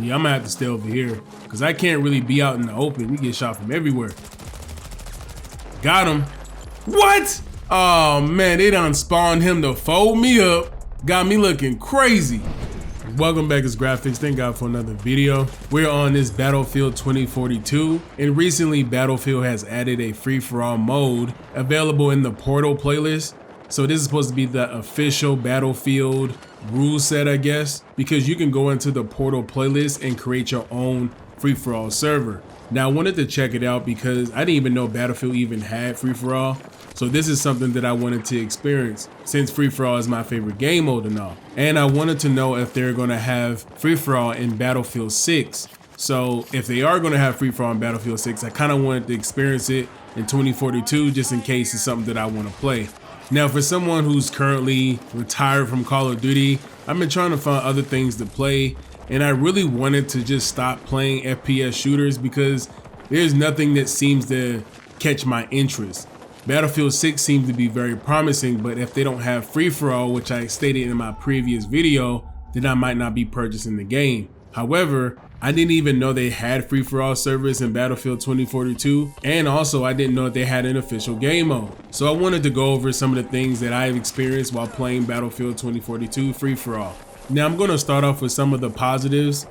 Yeah, I'm gonna have to stay over here because I can't really be out in the open. We get shot from everywhere. Got him. What? Oh man, they done spawned him to fold me up. Got me looking crazy. Welcome back, it's Graphix. Thank God for another video. We're on this Battlefield 2042, and recently Battlefield has added a free-for-all mode available in the Portal playlist. So this is supposed to be the official Battlefield rule set, I guess, because you can go into the Portal playlist and create your own free-for-all server. Now I wanted to check it out because I didn't even know Battlefield even had free-for-all. So this is something that I wanted to experience since free-for-all is my favorite game mode and all. And I wanted to know if they're gonna have free-for-all in Battlefield 6. So if they are gonna have free-for-all in Battlefield 6, I kinda wanted to experience it in 2042 just in case it's something that I wanna play. Now for someone who's currently retired from Call of Duty, I've been trying to find other things to play, and I really wanted to just stop playing FPS shooters because there's nothing that seems to catch my interest. Battlefield 6 seems to be very promising, but if they don't have free-for-all, which I stated in my previous video, then I might not be purchasing the game. However, I didn't even know they had free-for-all servers in Battlefield 2042, and also I didn't know they had an official game mode. So I wanted to go over some of the things that I've experienced while playing Battlefield 2042 free-for-all. Now I'm going to start off with some of the positives.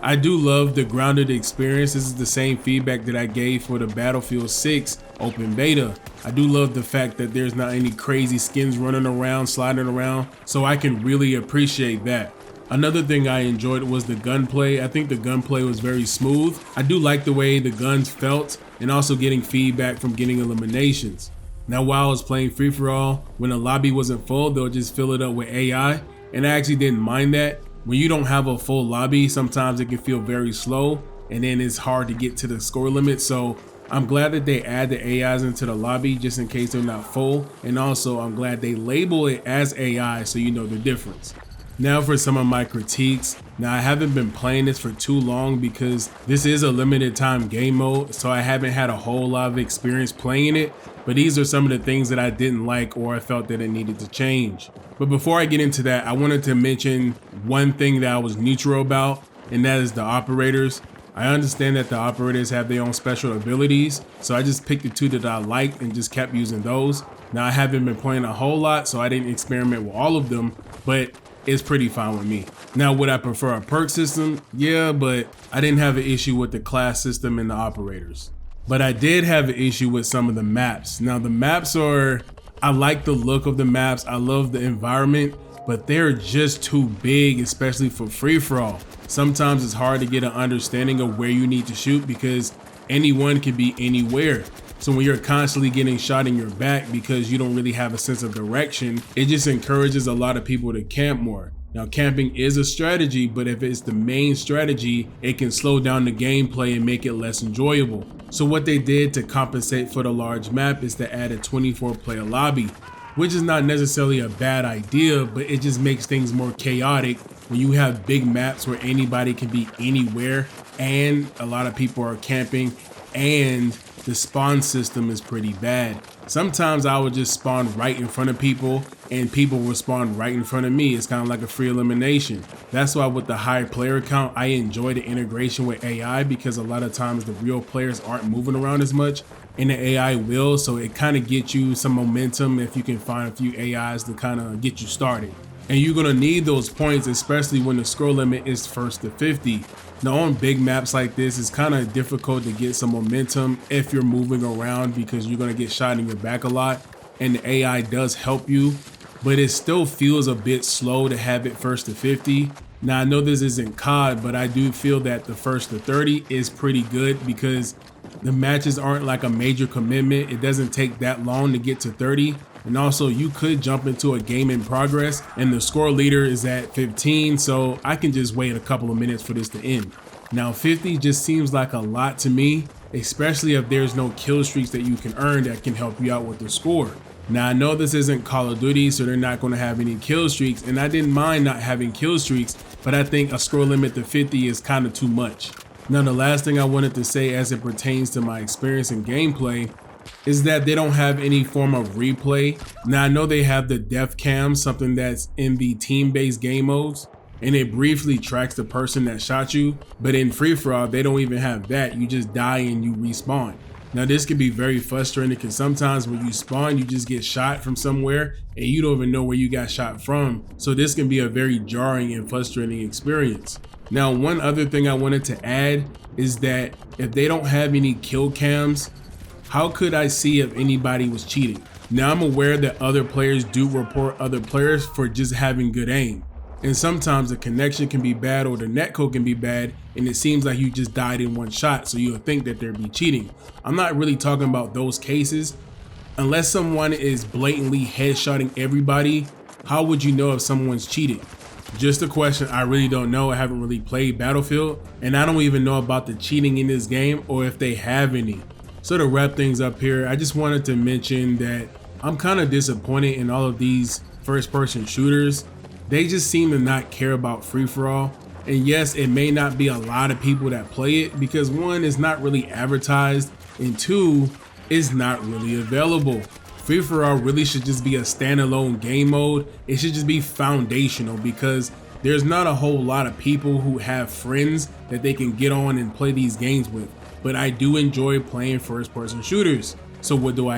I do love the grounded experience. This is the same feedback that I gave for the Battlefield 6 open beta. I do love the fact that there's not any crazy skins running around, sliding around, so I can really appreciate that. Another thing I enjoyed was the gunplay. I think the gunplay was very smooth. I do like the way the guns felt and also getting feedback from getting eliminations. Now while I was playing free-for-all, when a lobby wasn't full, they'll just fill it up with AI, and I actually didn't mind that. When you don't have a full lobby, sometimes it can feel very slow and then it's hard to get to the score limit. So I'm glad that they add the AIs into the lobby just in case they're not full. And also I'm glad they label it as AI so you know the difference. Now for some of my critiques. Now I haven't been playing this for too long because this is a limited time game mode, so I haven't had a whole lot of experience playing it, but these are some of the things that I didn't like or I felt that it needed to change. But before I get into that, I wanted to mention one thing that I was neutral about, and that is the operators. I understand that the operators have their own special abilities, so I just picked the two that I liked and just kept using those. Now I haven't been playing a whole lot, so I didn't experiment with all of them, but it's pretty fine with me. Now, would I prefer a perk system? Yeah, but I didn't have an issue with the class system and the operators. But I did have an issue with some of the maps. Now the maps I like the look of the maps, I love the environment, but they're just too big, especially for free-for-all. Sometimes it's hard to get an understanding of where you need to shoot because anyone can be anywhere. So when you're constantly getting shot in your back because you don't really have a sense of direction, it just encourages a lot of people to camp more. Now camping is a strategy, but if it's the main strategy, it can slow down the gameplay and make it less enjoyable. So what they did to compensate for the large map is to add a 24-player lobby, which is not necessarily a bad idea, but it just makes things more chaotic when you have big maps where anybody can be anywhere and a lot of people are camping and the spawn system is pretty bad. Sometimes I would just spawn right in front of people and people will spawn right in front of me. It's kind of like a free elimination. That's why with the high player count, I enjoy the integration with AI because a lot of times the real players aren't moving around as much and the AI will, so it kind of gets you some momentum if you can find a few AIs to kind of get you started. And you're gonna need those points, especially when the score limit is first to 50. Now on big maps like this, it's kind of difficult to get some momentum if you're moving around because you're gonna get shot in your back a lot, and the AI does help you, but it still feels a bit slow to have it first to 50. Now I know this isn't COD, but I do feel that the first to 30 is pretty good because the matches aren't like a major commitment. It doesn't take that long to get to 30. And also you could jump into a game in progress and the score leader is at 15, so I can just wait a couple of minutes for this to end. Now 50 just seems like a lot to me, especially if there's no kill streaks that you can earn that can help you out with the score. Now I know this isn't Call of Duty, so they're not going to have any kill streaks, and I didn't mind not having kill streaks, but I think a score limit to 50 is kind of too much. Now the last thing I wanted to say as it pertains to my experience in gameplay is that they don't have any form of replay. Now I know they have the death cam, something that's in the team-based game modes, and it briefly tracks the person that shot you. But in free-for-all, they don't even have that. You just die and you respawn. Now this can be very frustrating because sometimes when you spawn, you just get shot from somewhere and you don't even know where you got shot from. So this can be a very jarring and frustrating experience. Now, one other thing I wanted to add is that if they don't have any kill cams, how could I see if anybody was cheating? Now I'm aware that other players do report other players for just having good aim. And sometimes the connection can be bad or the netcode can be bad and it seems like you just died in one shot, so you'll think that they'd be cheating. I'm not really talking about those cases. Unless someone is blatantly headshotting everybody, how would you know if someone's cheating? Just a question. I really don't know. I haven't really played Battlefield and I don't even know about the cheating in this game or if they have any. So to wrap things up here, I just wanted to mention that I'm kind of disappointed in all of these first-person shooters. They just seem to not care about free-for-all. And yes, it may not be a lot of people that play it because one, it's not really advertised, and two, it's not really available. Free-for-all really should just be a standalone game mode. It should just be foundational because there's not a whole lot of people who have friends that they can get on and play these games with. But I do enjoy playing first-person shooters. So what do?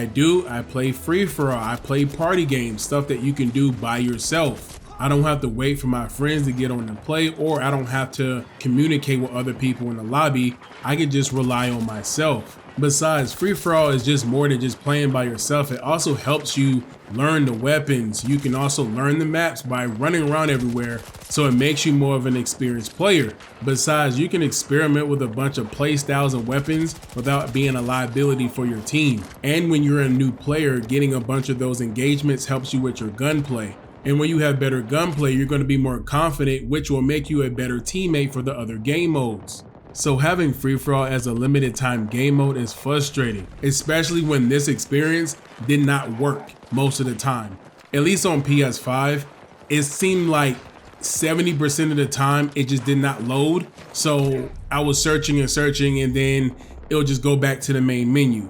I play free-for-all. I play party games, stuff that you can do by yourself. I don't have to wait for my friends to get on and play, or I don't have to communicate with other people in the lobby. I can just rely on myself. Besides, free-for-all is just more than just playing by yourself. It also helps you learn the weapons. You can also learn the maps by running around everywhere, so it makes you more of an experienced player. Besides, you can experiment with a bunch of play styles and weapons without being a liability for your team. And when you're a new player, getting a bunch of those engagements helps you with your gunplay. And when you have better gunplay, you're going to be more confident, which will make you a better teammate for the other game modes. So having free-for-all as a limited time game mode is frustrating, especially when this experience did not work most of the time. At least on PS5, it seemed like 70% of the time it just did not load. So I was searching and searching and then it'll just go back to the main menu.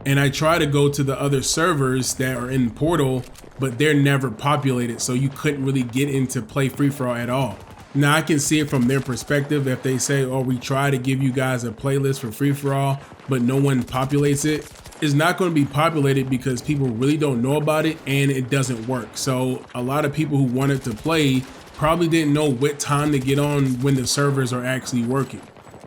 And I try to go to the other servers that are in Portal, but they're never populated, so you couldn't really get into play free-for-all at all. Now I can see it from their perspective. If they say, oh, we try to give you guys a playlist for free-for-all, but no one populates it, it's not going to be populated because people really don't know about it and it doesn't work. So a lot of people who wanted to play probably didn't know what time to get on when the servers are actually working.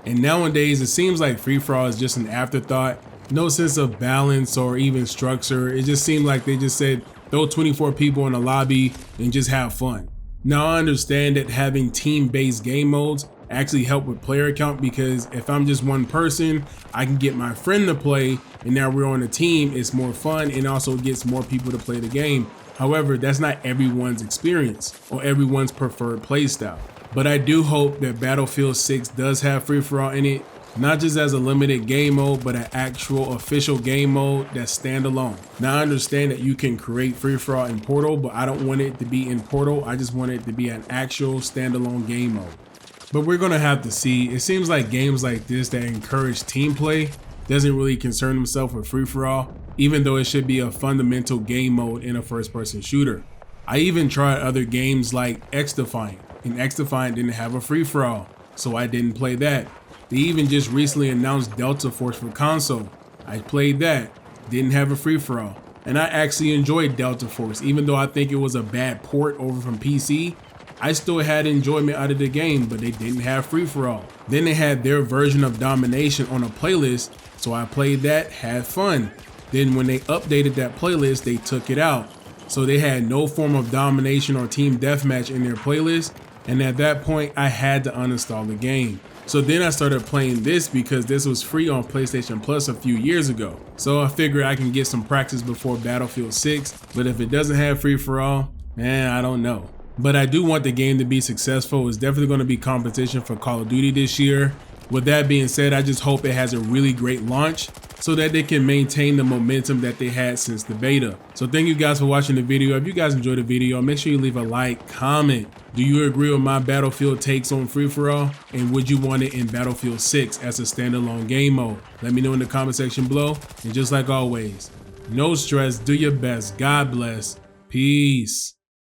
And nowadays it seems like free-for-all is just an afterthought. No sense of balance or even structure. It just seemed like they just said throw 24 people in a lobby and just have fun. Now I understand that having team-based game modes actually help with player count, because if I'm just one person, I can get my friend to play and now we're on a team. It's more fun and also gets more people to play the game. However, that's not everyone's experience or everyone's preferred playstyle. But I do hope that Battlefield 6 does have free-for-all in it. Not just as a limited game mode, but an actual official game mode that's standalone. Now I understand that you can create free-for-all in Portal, but I don't want it to be in Portal. I just want it to be an actual standalone game mode. But we're gonna have to see. It seems like games like this that encourage team play doesn't really concern themselves with free-for-all, even though it should be a fundamental game mode in a first-person shooter. I even tried other games like X-Defiant, and X-Defiant didn't have a free-for-all, so I didn't play that. They even just recently announced Delta Force for console. I played that, didn't have a free-for-all. And I actually enjoyed Delta Force, even though I think it was a bad port over from PC. I still had enjoyment out of the game, but they didn't have free-for-all. Then they had their version of Domination on a playlist, so I played that, had fun. Then when they updated that playlist, they took it out. So they had no form of Domination or Team Deathmatch in their playlist, and at that point, I had to uninstall the game. So then I started playing this because this was free on PlayStation Plus a few years ago. So I figured I can get some practice before Battlefield 6, but if it doesn't have free-for-all, man, I don't know. But I do want the game to be successful. It's definitely going to be competition for Call of Duty this year. With that being said, I just hope it has a really great launch so that they can maintain the momentum that they had since the beta. So thank you guys for watching the video. If you guys enjoyed the video, make sure you leave a like, comment. Do you agree with my Battlefield takes on free-for-all? And would you want it in Battlefield 6 as a standalone game mode? Let me know in the comment section below. And just like always, no stress, do your best. God bless. Peace.